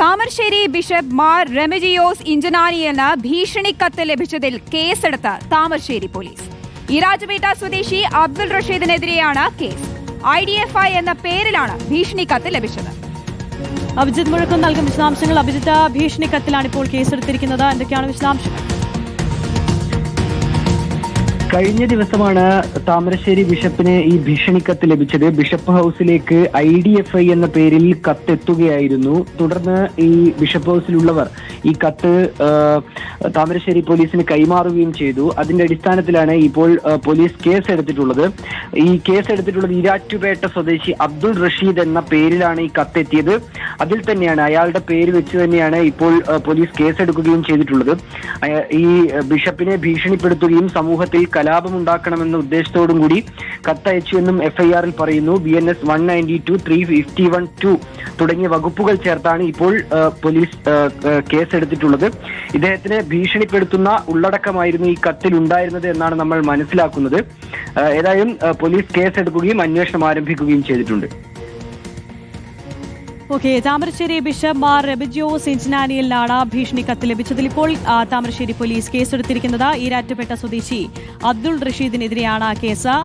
Thamarassery bishop Mar Remigiose ഇഞ്ചനാനിയെന്ന ഭീഷണിക്കത്ത് ലഭിച്ചതിൽ കേസെടുത്ത് Thamarassery police. Erattupetta സ്വദേശി അബ്ദുൾ റഷീദിനെതിരെയാണ് കേസ്. IDFI എന്ന പേരിലാണ് ഭീഷണിക്കത്ത് ലഭിച്ചത്. അഭിജിത്ത് മുഴക്കം നൽകും വിശദാംശങ്ങൾ. അഭിജിത്ത്, ഭീഷണിക്കത്തിലാണ് ഇപ്പോൾ കേസെടുത്തിരിക്കുന്നത്. എന്തൊക്കെയാണ് വിശദാംശങ്ങൾ? കഴിഞ്ഞ ദിവസമാണ് താമരശ്ശേരി ബിഷപ്പിന് ഈ ഭീഷണിക്കത്ത് ലഭിച്ചത്. ബിഷപ്പ് ഹൗസിലേക്ക് IDFI എന്ന പേരിൽ കത്തെത്തുകയായിരുന്നു. തുടർന്ന് ഈ ബിഷപ്പ് ഹൗസിലുള്ളവർ ഈ കത്ത് താമരശ്ശേരി പോലീസിന് കൈമാറുകയും ചെയ്തു. അതിന്റെ അടിസ്ഥാനത്തിലാണ് ഇപ്പോൾ പോലീസ് കേസെടുത്തിട്ടുള്ളത്. ഈ കേസെടുത്തിട്ടുള്ളത് ഈരാറ്റുപേട്ട സ്വദേശി അബ്ദുൾ റഷീദ് എന്ന പേരിലാണ് ഈ കത്തെത്തിയത്. അതിൽ തന്നെയാണ്, അയാളുടെ പേര് വെച്ച് തന്നെയാണ് ഇപ്പോൾ പോലീസ് കേസെടുക്കുകയും ചെയ്തിട്ടുള്ളത്. ഈ ബിഷപ്പിനെ ഭീഷണിപ്പെടുത്തുകയും സമൂഹത്തിൽ കലാപമുണ്ടാക്കണമെന്ന ഉദ്ദേശത്തോടും കൂടി കത്തയച്ചു എന്നും FIR-ൽ പറയുന്നു. BNS 192, 351(2) തുടങ്ങിയ വകുപ്പുകൾ ചേർത്താണ് ഇപ്പോൾ പോലീസ് കേസെടുത്തിട്ടുള്ളത്. ഇദ്ദേഹത്തിനെ ഭീഷണിപ്പെടുത്തുന്ന ഉള്ളടക്കമായിരുന്നു ഈ കത്തിൽ ഉണ്ടായിരുന്നത് എന്നാണ് നമ്മൾ മനസ്സിലാക്കുന്നത്. ഏതായാലും പോലീസ് കേസെടുക്കുകയും അന്വേഷണം ആരംഭിക്കുകയും ചെയ്തിട്ടുണ്ട്. താമരശ്ശേരി ബിഷപ്പ് മാർ റെമിജിയോസ് ഇഞ്ചനാനിയിലാണ് ഭീഷണിക്കത്ത് ലഭിച്ചതിൽ ഇപ്പോൾ താമരശ്ശേരി പോലീസ് കേസെടുത്തിരിക്കുന്നത്. ഈരാറ്റുപേട്ട സ്വദേശി അബ്ദുൾ റഷീദിനെതിരെയാണ് കേസ്.